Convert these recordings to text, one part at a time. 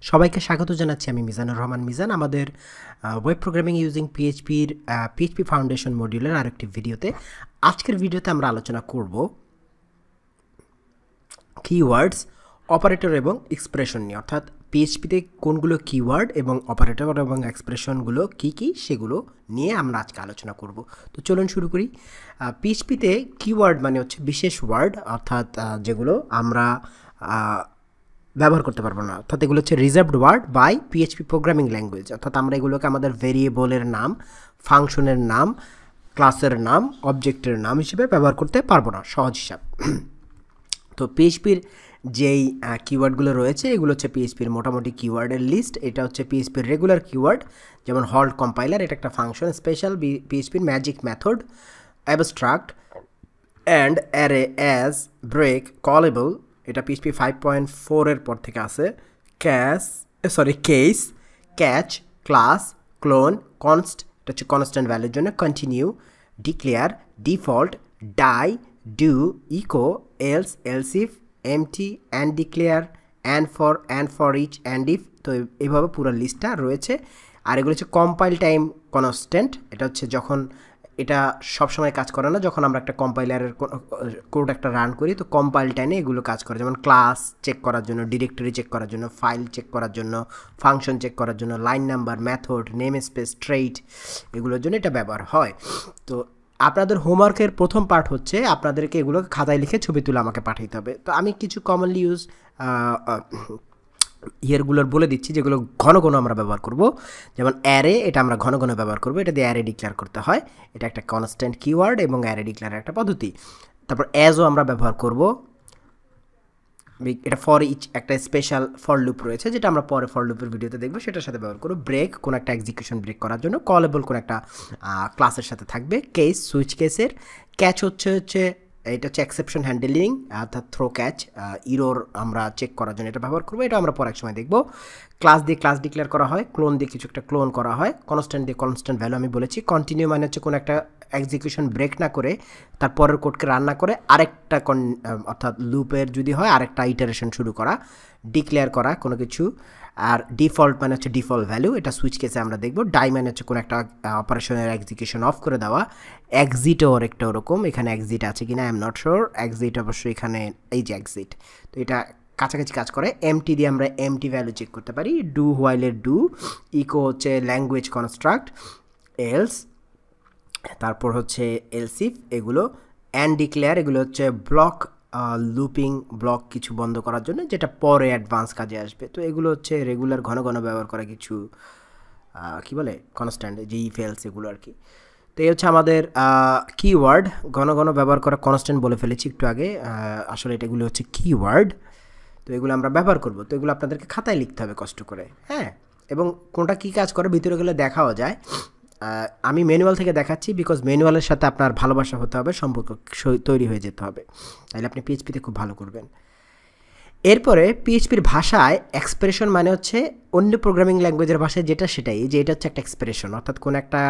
সবাইকে স্বাগত জানাচ্ছি আমি মিজানুর রহমান মিজান আমাদের ওয়েব প্রোগ্রামিং ইউজিং পিএইচপির পিএইচপি ফাউন্ডেশন মডিউলের আরেকটি ভিডিওতে। আজকের ভিডিওতে আমরা আলোচনা করব কিওয়ার্ডস, অপারেটর এবং এক্সপ্রেশন নিয়ে, অর্থাৎ পিএইচপিতে কোনগুলো কিওয়ার্ড এবং অপারেটর এবং এক্সপ্রেশনগুলো কী কী সেগুলো নিয়ে আমরা আজকে আলোচনা করব। তো চলুন শুরু করি। পিএইচপিতে কিওয়ার্ড মানে হচ্ছে বিশেষ ওয়ার্ড, অর্থাৎ যেগুলো আমরা ব্যবহার করতে পারবো না, অর্থাৎ এগুলো হচ্ছে reserved word by PHP programming language, অর্থাৎ আমরা এগুলোকে আমাদের ভেরিয়েবলের নাম, ফাংশনের নাম, ক্লাসের নাম, অবজেক্টের নাম হিসেবে ব্যবহার করতে পারবো না, সহজ হিসাব। তো পিএইচপির যেই কিওয়ার্ডগুলো রয়েছে এগুলো হচ্ছে পিএইচপির মোটামুটি কিওয়ার্ডের লিস্ট। এটা হচ্ছে পিএইচপির রেগুলার কিওয়ার্ড, যেমন হল্ট কম্পাইলার, এটা একটা ফাংশন। স্পেশাল পিএইচপির magic method, abstract and array, as, break, callable, এটা পিএইচপি 5.4 এর পর থেকে আছে। Case, catch, class, clone, const, এটা হচ্ছে কনস্ট্যান্ট ভ্যালুর জন্য, continue, declare, default, die, do, echo, else, elseif, empty, enddeclare, endforeach, endif. তো এইভাবে পুরো লিস্টটা রয়েছে। আর এগুলো হচ্ছে কম্পাইল টাইম কনস্ট্যান্ট, এটা হচ্ছে যখন এটা সবসময় কাজ করে না, যখন আমরা একটা কম্পাইলারের কোড একটা রান করি তো কম্পাইল টাইমে এগুলো কাজ করে, যেমন ক্লাস চেক করার জন্য, ডিরেক্টরি চেক করার জন্য, ফাইল চেক করার জন্য, ফাংশন চেক করার জন্য, line number, method, namespace, trait, এগুলোর জন্য এটা ব্যবহার হয়। তো আপনাদের হোমওয়ার্কের প্রথম পার্ট হচ্ছে আপনাদেরকে এগুলোকে খাতায় লিখে ছবি তুলে আমাকে পাঠাইতে হবে। তো আমি কিছু কমনলি ইউজ ইয়ারগুলোর বলে দিচ্ছি যেগুলো ঘন ঘন আমরা ব্যবহার করব। যেমন অ্যারে, এটা আমরা ঘন ঘন ব্যবহার করব, এটা দিয়ে অ্যারে ডিক্লেয়ার করতে হয়, এটা একটা কনস্ট্যান্ট কিওয়ার্ড এবং অ্যারে ডিক্লেয়ার একটা পদ্ধতি। তারপর অ্যাজও আমরা ব্যবহার করব, এটা ফর ইচ একটা স্পেশাল ফর লুপ রয়েছে, যেটা আমরা পরে ফর লুপের ভিডিওতে দেখবো, সেটার সাথে ব্যবহার করব। ব্রেক, কোনো একটা এক্সিকিউশন ব্রেক করার জন্য। কলেবল, কোনো একটা ক্লাসের সাথে থাকবে। কেস, সুইচ কেসের। ক্যাচ হচ্ছে এটা হচ্ছে এক্সেপশন হ্যান্ডেলিং, অর্থাৎ থ্রো ক্যাচ, ইরোর আমরা চেক করার জন্য এটা ব্যবহার করবো, এটা আমরা পরে এক সময় দেখবো। ক্লাস দিয়ে ক্লাস ডিক্লেয়ার করা হয়, ক্লোন দিয়ে কিছু একটা ক্লোন করা হয়, কনস্ট্যান্ট দিয়ে কনস্ট্যান্ট ভ্যালু আমি বলেছি। কন্টিনিউ মানে হচ্ছে কোনো একটা এক্সিকিউশন ব্রেক না করে তারপরের কোডকে রান না করে আরেকটা অর্থাৎ লুপের যদি হয় আরেকটা ইটারেশন শুরু করা। ডিক্লেয়ার করা কোনো কিছু। আর ডিফল্ট মানে হচ্ছে ডিফল্ট ভ্যালু, এটা সুইচ কেসে আমরা দেখব। ডাই মানে হচ্ছে কোনো একটা অপারেশনের এক্সিকিউশন অফ করে দেওয়া। এক্সিটও একটা ওরকম, এখানে এক্সিট আছে কিনা I am not sure, exit অবশ্যই এখানে, এই যে এক্সিট, তো এটা কাছাকাছি কাজ করে। এমটি দিয়ে আমরা এমটি ভ্যালু চেক করতে পারি। ডু হোয়াইলের ডু। ইকো হচ্ছে ল্যাঙ্গুয়েজ কনস্ট্রাক্ট। এলস, তারপর হচ্ছে এলসিফ, এগুলো। অ্যান্ড ডিক্লেয়ার, এগুলো হচ্ছে ব্লক, লুপিং ব্লক কিছু বন্ধ করার জন্য, যেটা পরে অ্যাডভান্স কাজে আসবে। তো এগুলো হচ্ছে রেগুলার ঘন ঘন ব্যবহার করা কিছু কি বলে কনস্ট্যান্ট, যে ইফেলস, এগুলো আর কি। তো এই হচ্ছে আমাদের কিওয়ার্ড, ঘন ঘন ব্যবহার করা, কনস্ট্যান্ট বলে ফেলেছি একটু আগে, আসলে এগুলো হচ্ছে কিওয়ার্ড। তো এগুলো আমরা ব্যবহার করব, তো এগুলো আপনাদেরকে খাতায় লিখতে হবে কষ্ট করে, হ্যাঁ। এবং কোনটা কী কাজ করে ভিতরে গেলে দেখাও যায়। আমি ম্যানুয়াল থেকে দেখাচ্ছি, বিকজ ম্যানুয়ালের সাথে আপনার ভালোবাসা হতে হবে, সম্পর্ক তৈরি হয়ে যেতে হবে, তাহলে আপনি পিএইচপিতে খুব ভালো করবেন। এরপরে পিএইচপির ভাষায় এক্সপ্রেশন মানে হচ্ছে অন্য প্রোগ্রামিং ল্যাঙ্গুয়েজের ভাষায় যেটা, সেটাই, যে এটা হচ্ছে একটা এক্সপ্রেশন, অর্থাৎ কোনো একটা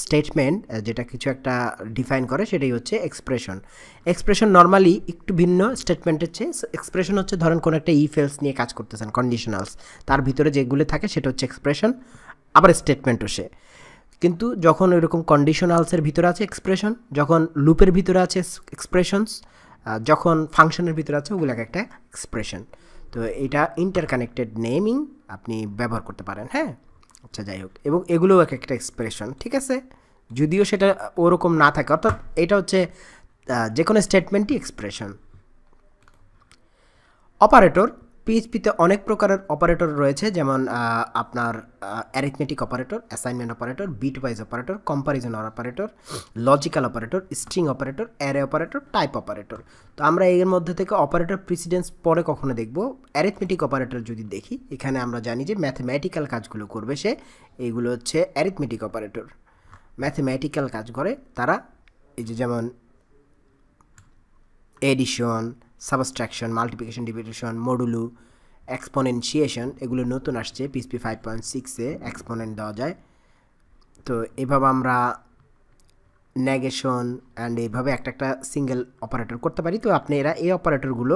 স্টেটমেন্ট যেটা কিছু একটা ডিফাইন করে, সেটাই হচ্ছে এক্সপ্রেশন। এক্সপ্রেশন নর্মালি একটু ভিন্ন স্টেটমেন্টের চেয়ে। এক্সপ্রেশন হচ্ছে ধরেন কোনো একটা ইফেলস নিয়ে কাজ করতেছেন, কন্ডিশনালস, তার ভিতরে যেগুলো থাকে সেটা হচ্ছে এক্সপ্রেশন, আবার স্টেটমেন্টও সে। কিন্তু যখন ওইরকম কন্ডিশনালসের ভিতরে আছে এক্সপ্রেশন, যখন লুপের ভিতরে আছে এক্সপ্রেশনস, যখন ফাংশনের ভিতরে আছে ওগুলো একটা এক্সপ্রেশন। তো এটা ইন্টারকানেক্টেড নেমিং আপনি ব্যবহার করতে পারেন, হ্যাঁ। আচ্ছা, যাই হোক, এবং এগুলোও এক একটা এক্সপ্রেশন, ঠিক আছে, যদিও সেটা ওরকম না থাকে, অর্থাৎ এটা হচ্ছে যে কোনো স্টেটমেন্টই এক্সপ্রেশন। অপারেটর, পিএইচপিতে অনেক প্রকারের অপারেটর রয়েছে, যেমন আপনার arithmetic operator, assignment operator, bitwise operator, comparison operator, logical operator, string operator, array operator, type operator. তো আমরা এর মধ্যে থেকে অপারেটর প্রিসিডেন্স পরে কখনো দেখব। অ্যারিথমেটিক অপারেটর যদি দেখি, এখানে আমরা জানি যে ম্যাথমেটিক্যাল কাজগুলো করবে সে, এইগুলো হচ্ছে অ্যারিথমেটিক অপারেটর, ম্যাথমেটিক্যাল কাজ করে তারা, এই যে যেমন এডিশন, সাবস্ট্রাকশন, মাল্টিপ্লিকেশন, ডিভিশন, মডুলু, এক্সপোনেনশিয়েশন, এগুলো নতুন আসছে পিএইচপি 5.6-এ, এক্সপোনেন্ট দেওয়া যায়। তো এভাবে আমরা নেগেশন অ্যান্ড এইভাবে একটা একটা সিঙ্গেল অপারেটর করতে পারি। তো আপনি এই অপারেটরগুলো,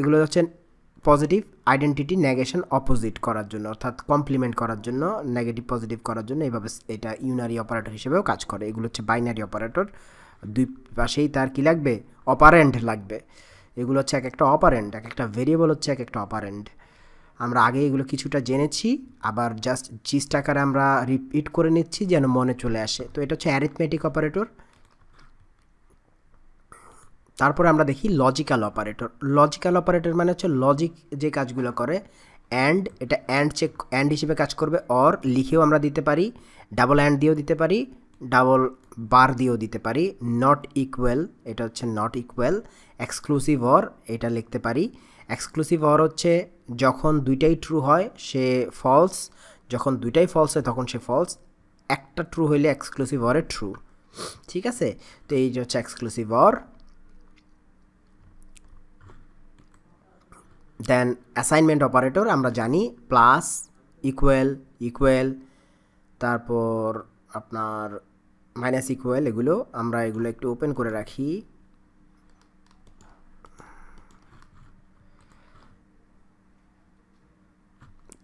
এগুলো হচ্ছে পজিটিভ আইডেন্টিটি নেগেশন অপোজিট করার জন্য, অর্থাৎ কমপ্লিমেন্ট করার জন্য, নেগেটিভ পজিটিভ করার জন্য এইভাবে এটা ইউনারি অপারেটর হিসেবেও কাজ করে। এগুলো হচ্ছে বাইনারি অপারেটর, দুই পাশেই তার কি লাগবে, অপারেন্ট লাগবে। এগুলো হচ্ছে এক একটা অপারেন্ট, এক একটা ভেরিয়েবল হচ্ছে এক একটা অপারেন্ট। আমরা আগে এগুলো কিছুটা জেনেছি, আবার জাস্ট জিস্ট আকারে আমরা রিপিট করে নিচ্ছি যেন মনে চলে আসে। তো এটা হচ্ছে অ্যারিথমেটিক অপারেটর। তারপরে আমরা দেখি লজিক্যাল অপারেটর। লজিক্যাল অপারেটর মানে হচ্ছে লজিক যে কাজগুলো করে, অ্যান্ড, এটা অ্যান্ড হিসেবে কাজ করবে, অর লিখেও আমরা দিতে পারি, ডাবল অ্যান্ড দিয়েও দিতে পারি, ডাবল বার দিয়েও দিতে পারি, নট ইকুয়াল, এটা হচ্ছে নট ইকুয়াল, এক্সক্লুসিভ অর এটা লিখতে পারি। এক্সক্লুসিভ অর হচ্ছে যখন দুইটাই ট্রু হয় সে ফলস, যখন দুইটাই ফলস হয় তখন সে ফলস, একটা ট্রু হইলে এক্সক্লুসিভ অরে ট্রু। ঠিক আছে, তো এই যে হচ্ছে exclusive or. Then assignment operator আমরা জানি, প্লাস, ইকুয়াল, ইকুয়াল, তারপর আপনার মাইনাস ইকুয়াল, এগুলো আমরা এগুলো একটু ওপেন করে রাখি।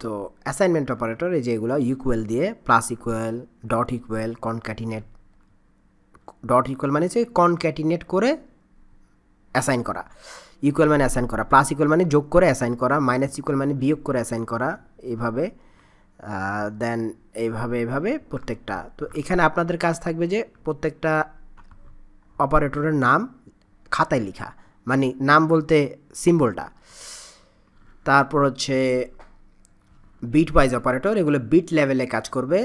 তো অ্যাসাইনমেন্ট অপারেটর এই যে এগুলো ইকুয়াল দিয়ে, plus equal, dot equal, concatenate, dot equal মানে হচ্ছে কনক্যাটিনেট করে অ্যাসাইন করা, ইকুয়াল মানে অ্যাসাইন করা, প্লাস ইকুয়াল মানে যোগ করে অ্যাসাইন করা, মাইনাস ইকুয়াল মানে বিয়োগ করে অ্যাসাইন করা, এইভাবে। দেন এইভাবে প্রত্যেকটা। তো এখানে আপনাদের কাজ থাকবে যে প্রত্যেকটা অপারেটরের নাম খাতায় লেখা, মানে নাম বলতে সিম্বলটা। তারপর হচ্ছে বিট ওয়াইজ অপারেটর, এগুলো বিট লেভেলে কাজ করবে।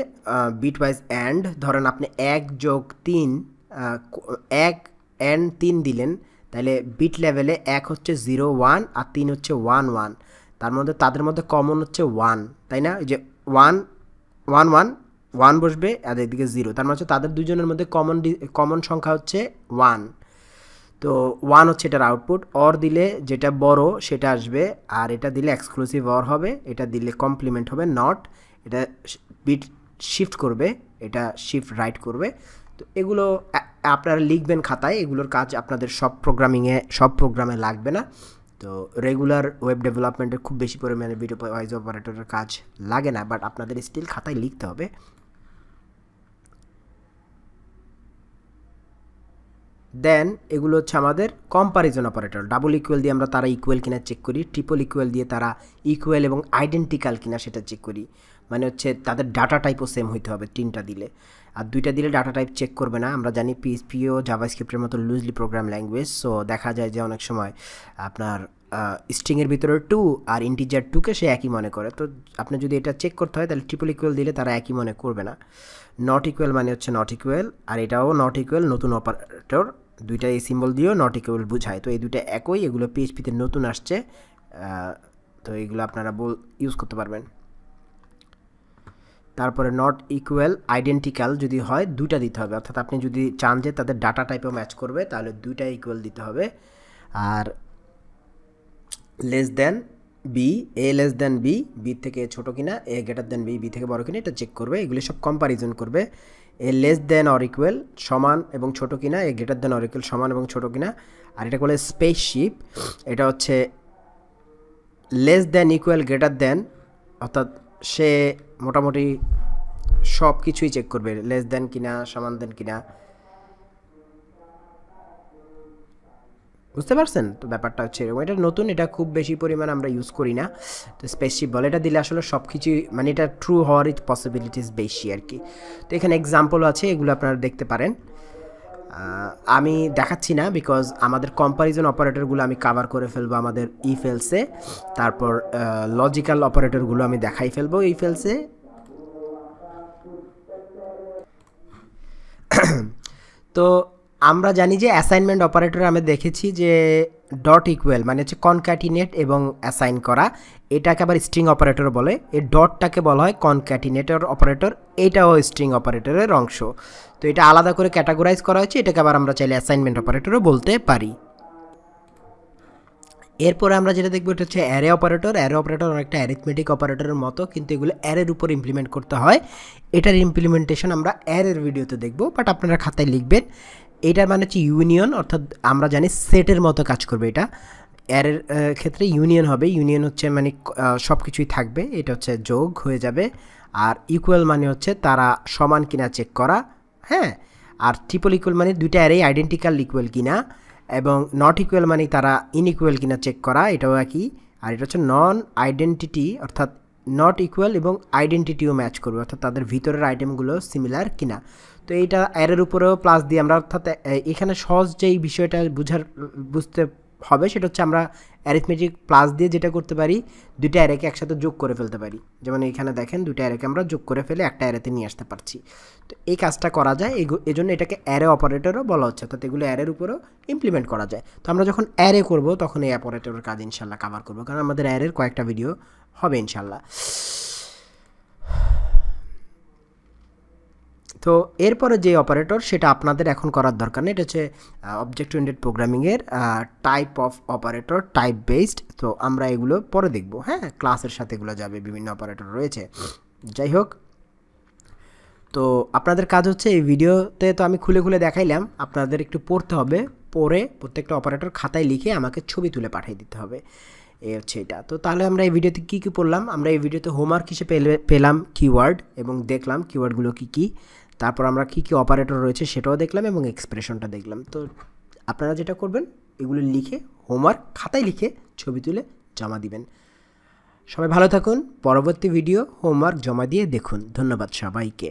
বিট ওয়াইজ অ্যান্ড, ধরেন আপনি 1+3 1 অ্যান্ড 3 দিলেন, তাহলে বিট লেভেলে 1 হচ্ছে 0 1 আর 3 হচ্ছে 1 1, তার মধ্যে তাদের মধ্যে কমন হচ্ছে 1, তাই না? যে 1 1 1 1 বসবে আর এদিকে 0, তার মানে হচ্ছে তাদের দুজনের মধ্যে কমন সংখ্যা হচ্ছে 1। তো 1 হচ্ছে এটার আউটপুট। অর দিলে যেটা বড় সেটা আসবে, আর এটা দিলে এক্সক্লুসিভ অর হবে, এটা দিলে কমপ্লিমেন্ট হবে, নট, এটা বিট শিফট করবে, এটা শিফট রাইট করবে। তো এগুলো আপনারা লিখবেন খাতায়, এগুলোর কাজ আপনাদের সব প্রোগ্রামে লাগবে না। তো রেগুলার ওয়েব ডেভেলপমেন্টের খুব বেশি পরিমাণে বিট ওয়াইজ অপারেটরের কাজ লাগে না, বাট আপনাদের স্টিল খাতায় লিখতে হবে। দেন এগুলো হচ্ছে আমাদের কম্প্যারিজন অপারেটর। ডাবল ইকুয়াল দিয়ে আমরা তারা ইকুয়াল কিনা চেক করি, ট্রিপল ইকুয়াল দিয়ে তারা ইকুয়াল এবং আইডেন্টিক্যাল কিনা সেটা চেক করি, মানে হচ্ছে তাদের ডাটা টাইপও সেম হইতে হবে 3টা দিলে, আর 2টা দিলে ডাটা টাইপ চেক করবে না। আমরা জানি PHP ও জাভাস্ক্রিপ্টের মতো লুজলি প্রোগ্রাম ল্যাঙ্গুয়েজ, সো দেখা যায় যে অনেক সময় আপনার স্ট্রিংয়ের ভিতরে 2 আর ইন্টিজার 2কে সে একই মনে করে। তো আপনি যদি এটা চেক করতে হয় তাহলে ট্রিপল ইকুয়াল দিলে তারা একই মনে করবে না। নট ইকুয়াল মানে হচ্ছে নট ইকুয়াল, আর এটাও নট ইকুয়াল, নতুন অপারেটর, দুইটা এই সিম্বল দিয়েও নট ইকুয়াল বোঝায়। তো এই দুইটা একই, এগুলো PHP-তে নতুন আসছে, তো এগুলো আপনারা ইউজ করতে পারবেন। তারপরে নট ইকুয়াল আইডেন্টিক্যাল যদি হয় 2টা দিতে হবে, অর্থাৎ আপনি যদি চান যে তাদের ডাটা টাইপও ম্যাচ করবে তাহলে 2টা ইকুয়াল দিতে হবে। আর লেস দেন বি, এ লেস দেন বি, বি থেকে ছোট কিনা, এ গ্রেটার দেন বি, বি থেকে বড় কিনা, এটা চেক করবে। এগুলি সব কম্প্যারিজন করবে, এ লেস দেন অর ইকুয়াল সমান এবং ছোট কিনা, এ গ্রেটার দেন অর ইকুয়াল সমান এবং ছোট কিনা। আর এটা বলে স্পেসশিপ, এটা হচ্ছে less than equal greater than, অর্থাৎ সে মোটামুটি সব কিছুই চেক করবে, লেস দেন কিনা, সমান দেন কিনা, বুঝতে পারছেন? তো ব্যাপারটা হচ্ছে এরকম, এটা নতুন, এটা খুব বেশি পরিমাণ আমরা ইউজ করি না। তো স্পেসশিপ বলে, এটা দিলে আসলে সব কিছুই, মানে এটা ট্রু হওয়ার পসিবিলিটিস বেশি আর কি। তো এখানে এক্সাম্পল আছে, এগুলো আপনারা দেখতে পারেন, আমি দেখাচ্ছি না বিকজ আমাদের কম্প্যারিজন অপারেটরগুলো আমি কাভার করে ফেলবো আমাদের ইফ এলসে, তারপর লজিক্যাল অপারেটরগুলো আমি দেখাই ফেলবো ইফ এলসে। তো আমরা জানি যে অ্যাসাইনমেন্ট অপারেটর আমি দেখেছি যে ডট ইকুয়াল মানে হচ্ছে কনক্যাটিনেট এবং অ্যাসাইন করা, এটাকে আবার স্ট্রিং অপারেটর বলে। এই ডটটাকে বলা হয় কনক্যাটিনেটর অপারেটর, এটাও স্ট্রিং অপারেটরের অংশ। তো এটা আলাদা করে ক্যাটাগরাইজ করা হয়েছে, এটাকে আবার আমরা চাইলে অ্যাসাইনমেন্ট অপারেটরও বলতে পারি। এরপরে আমরা যেটা দেখবো এটা হচ্ছে অ্যারে অপারেটর। অ্যারে অপারেটর অনেকটা অ্যারিথমেটিক অপারেটরের মতো, কিন্তু এগুলো অ্যারের উপর ইমপ্লিমেন্ট করতে হয়। এটার ইমপ্লিমেন্টেশন আমরা অ্যারের ভিডিওতে দেখবো, বাট আপনারা খাতায় লিখবেন। এটার মানে হচ্ছে ইউনিয়ন, অর্থাৎ আমরা জানি সেটের মতো কাজ করবে এটা। অ্যারের ক্ষেত্রে ইউনিয়ন হবে। ইউনিয়ন হচ্ছে মানে সব কিছুই থাকবে, এটা হচ্ছে যোগ হয়ে যাবে। আর ইকুয়াল মানে হচ্ছে তারা সমান কিনা চেক করা, হ্যাঁ। আর ট্রিপল ইকুয়াল মানে দুইটা অ্যারেই আইডেন্টিক্যাল ইকুয়াল কিনা, এবং নট ইকুয়াল মানে তারা ইনইকুয়াল কিনা চেক করা, এটাও একই। আর এটা হচ্ছে নন আইডেন্টিটি, অর্থাৎ নট ইকুয়াল এবং আইডেন্টিটিও ম্যাচ করবে, অর্থাৎ তাদের ভিতরের আইটেমগুলো সিমিলার কিনা। তো এইটা অ্যারের উপরেও প্লাস দিয়ে আমরা, অর্থাৎ এখানে সহজ যেই বিষয়টা বুঝতে হবে সেটা হচ্ছে আমরা অ্যারিথমেটিক প্লাস দিয়ে যেটা করতে পারি, দুইটা অ্যারেকে একসাথে যোগ করে ফেলতে পারি। যেমন এখানে দেখেন দুইটা অ্যারেকে আমরা যোগ করে ফেলে একটা অ্যারেতে নিয়ে আসতে পারছি। তো এই কাজটা করা যায়, এই জন্য এটাকে অ্যারে অপারেটরও বলা হচ্ছে, অর্থাৎ এগুলো অ্যারের উপরেও ইমপ্লিমেন্ট করা যায়। তো আমরা যখন অ্যারে করব তখন এই অপারেটরের কাজ ইনশাল্লাহ কভার করবো, কারণ আমাদের অ্যারের কয়েকটা ভিডিও হবে ইনশাল্লাহ। তো এরপরে যে অপারেটর সেটা আপনাদের এখন করার দরকার নেই, এটা হচ্ছে অবজেক্ট ওরিয়েন্টেড প্রোগ্রামিংয়ের type of operator, type based. তো আমরা এগুলো পরে দেখব, হ্যাঁ, ক্লাসের সাথে এগুলো যাবে, বিভিন্ন অপারেটর রয়েছে। যাই হোক, তো আপনাদের কাজ হচ্ছে এই ভিডিওতে তো আমি খুলে খুলে দেখাইলাম, আপনাদের একটু পড়তে হবে, পড়ে প্রত্যেকটা অপারেটর খাতায় লিখে আমাকে ছবি তুলে পাঠিয়ে দিতে হবে। এই হচ্ছে এটা। তো তাহলে আমরা এই ভিডিওতে কী কী পড়লাম, আমরা এই ভিডিওতে হোমওয়ার্ক হিসেবে পেলাম কিওয়ার্ড, এবং দেখলাম কিওয়ার্ডগুলো কী কী। তারপর আমরা কী কী অপারেটর রয়েছে সেটাও দেখলাম, এবং এক্সপ্রেশনটা দেখলাম। তো আপনারা যেটা করবেন, এগুলো লিখে হোমওয়ার্ক খাতায় লিখে ছবি তুলে জমা দিবেন। সবাই ভালো থাকুন, পরবর্তী ভিডিও হোমওয়ার্ক জমা দিয়ে দেখুন। ধন্যবাদ সবাইকে।